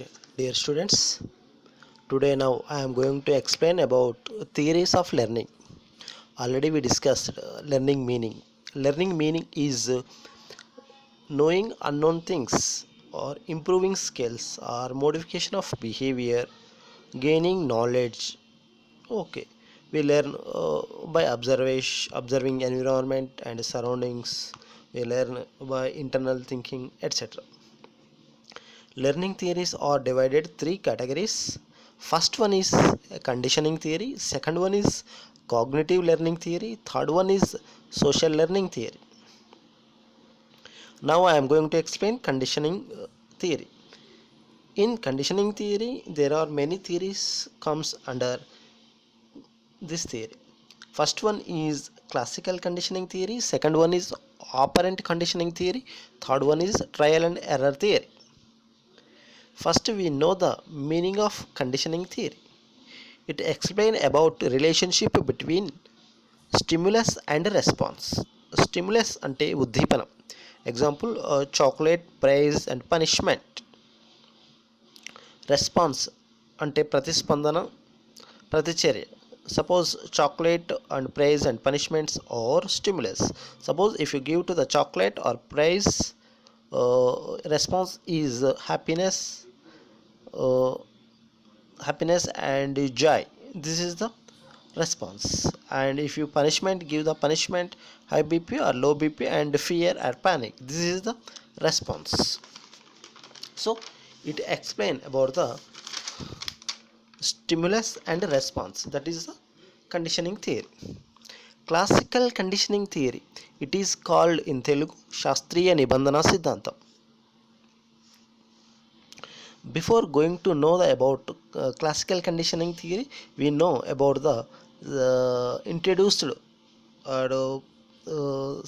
Okay, dear students, today now I am going to explain about theories of learning. Already we discussed learning meaning. Learning meaning is knowing unknown things or improving skills or modification of behavior, gaining knowledge. Okay, we learn by observing environment and surroundings. We learn by internal thinking, etc. Learning theories are divided three categories. First one is conditioning theory, second one is cognitive learning theory, third one is social learning theory. Now I am going to explain conditioning theory. In conditioning theory, there are many theories comes under this theory. First one is classical conditioning theory, second one is operant conditioning theory, third one is trial and error theory. First, we know the meaning of conditioning theory. It explains about relationship between stimulus and response. Stimulus అంటే ఉద్దీపన. Example, chocolate, praise and punishment. Response అంటే ప్రతిస్పందన, ప్రతిచర్య. Suppose chocolate and praise and punishments or stimulus. Suppose if you give to the chocolate or praise, response is uh, happiness and joy. This is the response. And if you punishment, give the punishment, high bp or low bp and fear or panic. This is the response. So it explain about the stimulus and response. That is the conditioning theory. Classical conditioning theory, it is called in Telugu శాస్త్రీయ నిబంధన సిద్ధాంతం. Before going to know about classical conditioning theory, we know about the introduced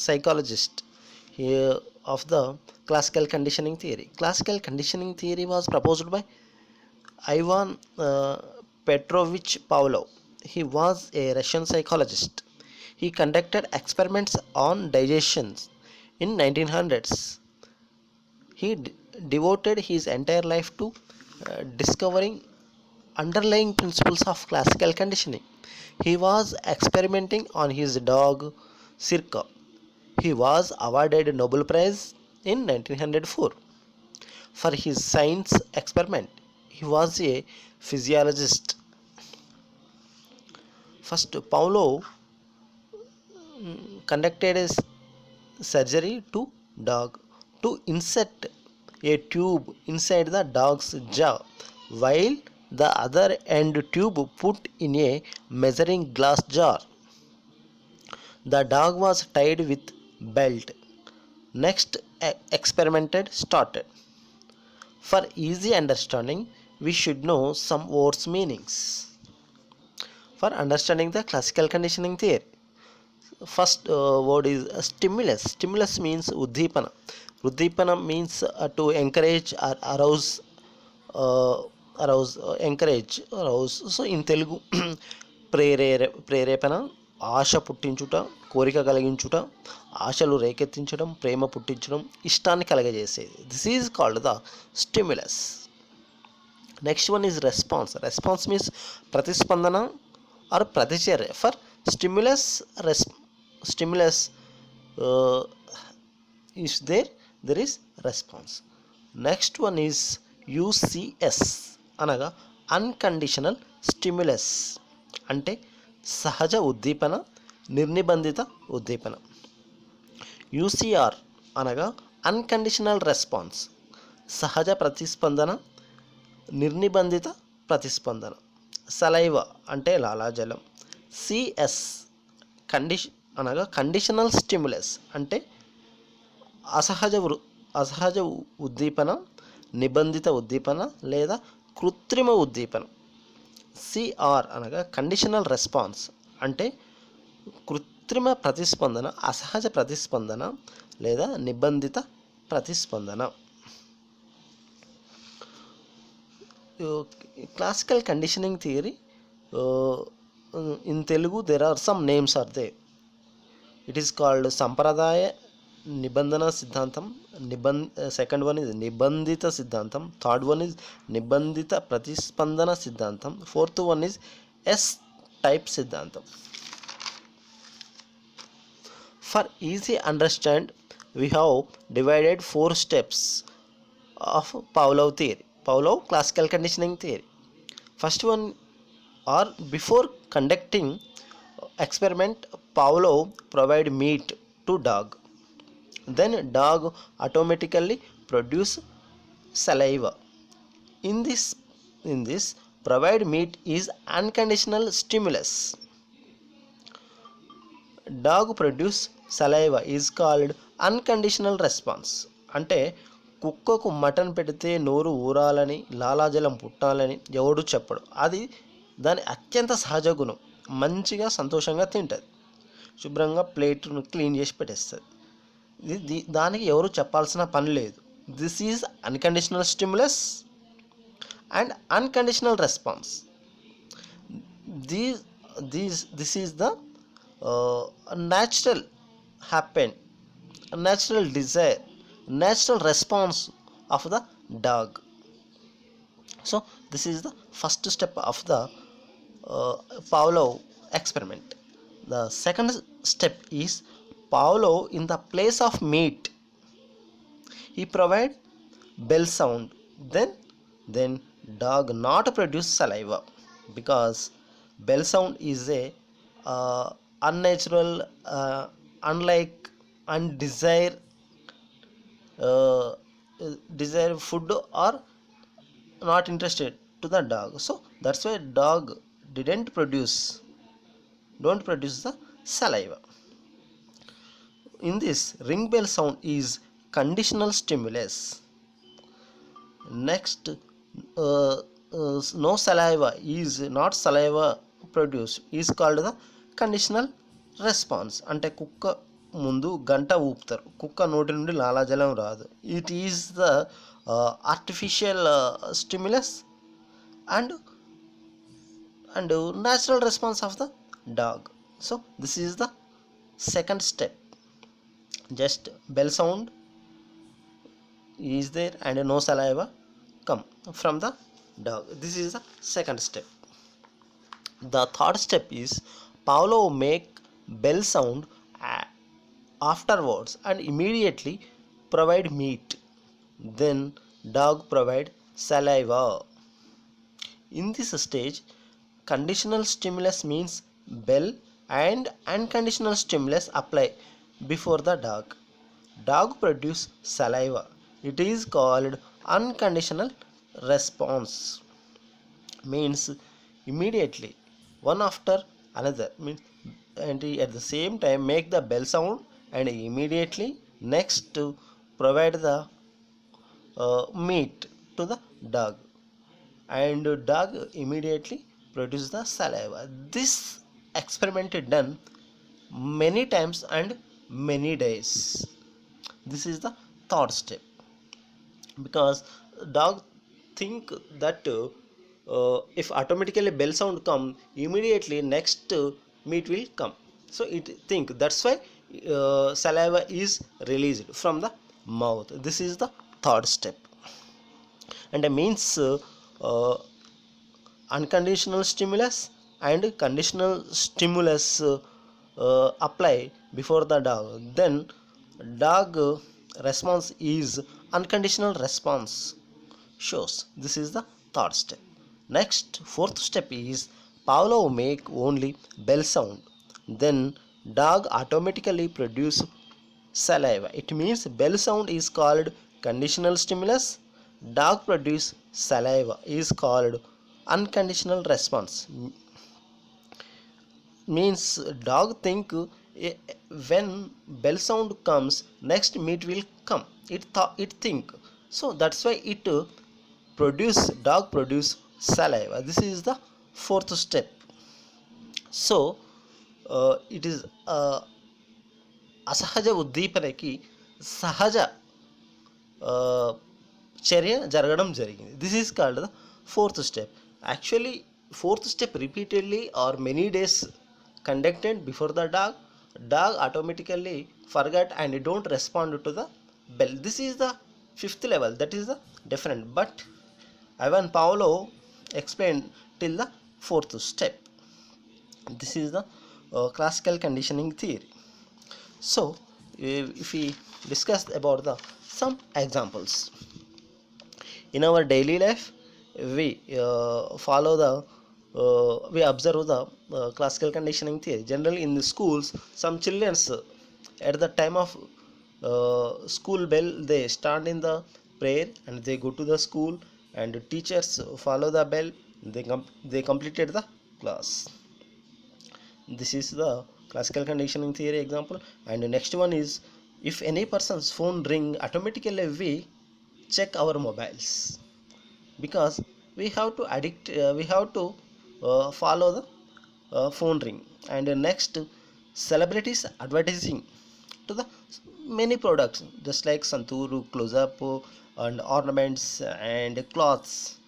psychologist here of the classical conditioning theory. Classical conditioning theory was proposed by Ivan Petrovich Pavlov. He was a Russian psychologist. He conducted experiments on digestions in 1900s. He devoted his entire life to discovering underlying principles of classical conditioning. He was experimenting on his dog Sirka. He was awarded a Nobel Prize in 1904 for his science experiment. He was a physiologist. First, Paulo conducted a surgery to dog to insert a tube inside the dog's jaw, while the other end tube put in a measuring glass jar. The dog was tied with belt. Next experimented started. For easy understanding, we should know some words meanings. For understanding the classical conditioning theory, first word is stimulus. Stimulus means uddipana. Uddipana means to encourage or uh, arouse. So in Telugu, ప్రేరేపణ, ఆశ పుట్టించుట, కోరిక కలిగించుట, ఆశలు రేకెత్తించడం, ప్రేమ పుట్టించడం, ఇష్టాన్ని కలగజేసేది. This is called the stimulus. Next one is response. Response means ప్రతిస్పందన or ప్రతిచర్య. For stimulus stimulus is there is response. Next one is UCS అనగా అన్కండిషనల్ స్టిమ్యులస్ అంటే సహజ ఉద్దీపన, నిర్నిబంధిత ఉద్దీపన. UCR అనగా అన్కండిషనల్ రెస్పాన్స్, సహజ ప్రతిస్పందన, నిర్నిబంధిత ప్రతిస్పందన. సలైవ అంటే లాలాజలం. CS అనగా కండిషనల్ స్టిమ్యులస్ అంటే అసహజ ఉద్దీపన, నిబంధిత ఉద్దీపన లేదా కృత్రిమ ఉద్దీపన. CR అనగా కండిషనల్ రెస్పాన్స్ అంటే కృత్రిమ ప్రతిస్పందన, అసహజ ప్రతిస్పందన లేదా నిబంధిత ప్రతిస్పందన. Classical conditioning theory, in Telugu there are some names are there. It is called Sampradaya నిబంధన సిద్ధాంతం, సెకండ్ వన్ ఇస్ నిబంధిత సిద్ధాంతం, థర్డ్ వన్ ఇస్ నిబంధిత ప్రతిస్పందన సిద్ధాంతం, fourth one is S type సిద్ధాంతం. For easy understand, we have divided 4 steps of Pavlov theory, Pavlov classical conditioning theory. First one, or before conducting experiment, Pavlov provide meat to dog. Then dog automatically produce saliva. In this provide meat is unconditional stimulus. Dog produce saliva is called unconditional response. అంటే కుక్కకు mutton పెడితే నోరు ఊరాలని, లాలాజలం పుట్టాలని ఎవడు చెప్పడు. అది దాని అత్యంత సహజ గుణం. మంచిగా సంతోషంగా తింటుంది, శుభ్రంగా ప్లేట్ను క్లీన్ చేసి పెట్టేస్తుంది. దానికి ఎవరు చెప్పాల్సిన పని లేదు. This is unconditional stimulus and unconditional response. This is the natural happen, natural desire, natural response of the dog. So this is the first step of the Pavlov experiment. The second step is Pavlov in the place of meat, he provide bell sound. Then dog not produce saliva, because bell sound is a unnatural, unlike undesire desire food or not interested to the dog. So that's why dog don't produce the saliva. In this, ring bell sound is conditional stimulus. Next, no saliva is not saliva produced is called the conditional response. అంటే కుక్క ముందు గంట ఊపుతారు, కుక్క నోటి నుండి లాలాజలం రాదు. It is the artificial stimulus and natural response of the dog. So this is the second step. Just bell sound is there and no saliva come from the dog. This is the second step. The third step is Pavlov make bell sound afterwards and immediately provide meat. Then dog provide saliva. In this stage, conditional stimulus means bell and unconditional stimulus apply before the dog. Dog produce saliva. It is called unconditional response. Means immediately one after another, means and at the same time make the bell sound and immediately next to provide the meat to the dog, and dog immediately produce the saliva. This experiment is done many times and many days. This is the third step, because dog think that if automatically bell sound come, immediately next meat will come. So it think that's why saliva is released from the mouth. This is the third step. And means unconditional stimulus and conditional stimulus apply before the dog. Then dog response is unconditional response shows. This is the third step. Next, fourth step is Pavlov make only bell sound, then dog automatically produce saliva. It means bell sound is called conditional stimulus, dog produce saliva is called unconditional response. Means dog think when bell sound comes, next meat will come. It think, so that's why it dog produce saliva. This is the fourth step. So it is అసహజ ఉద్దీపనకి సహజ చర్య జరగడం జరిగింది. This is called the fourth step. Actually fourth step repeatedly or many days conducted before the dog, Dog automatically forget and don't respond to the bell. This is the fifth level, that is the different. But Ivan Pavlov explained till the fourth step. This is the classical conditioning theory. So, if we discuss about the some examples in our daily life, we follow the we observe the classical conditioning theory. Generally, in the schools, some childrens at the time of school bell, they stand in the prayer and they go to the school, and the teachers follow the bell. They completed the class. This is the classical conditioning theory example. And the next one is, if any person's phone ring, automatically we check our mobiles, because we have to follow the phone ring. And next, celebrities advertising to the many products, just like Santuru, close up, and ornaments and cloths.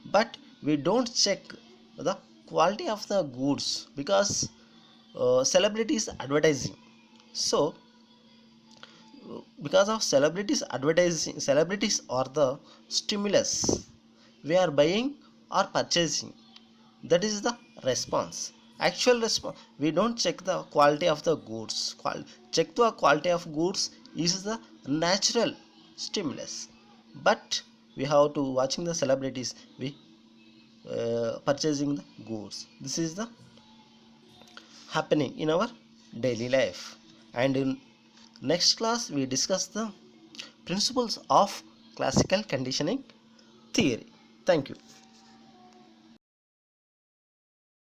But we don't check the quality of the goods, because celebrities advertising. So because of celebrities advertising, celebrities are the stimulus we are buying or purchasing. That is the response, actual response. We don't check the quality of the goods. Check the quality of goods is the natural stimulus. But we have to watching the celebrities, we purchasing the goods. This is the happening in our daily life. And in next class we discuss the principles of classical conditioning theory. Thank you.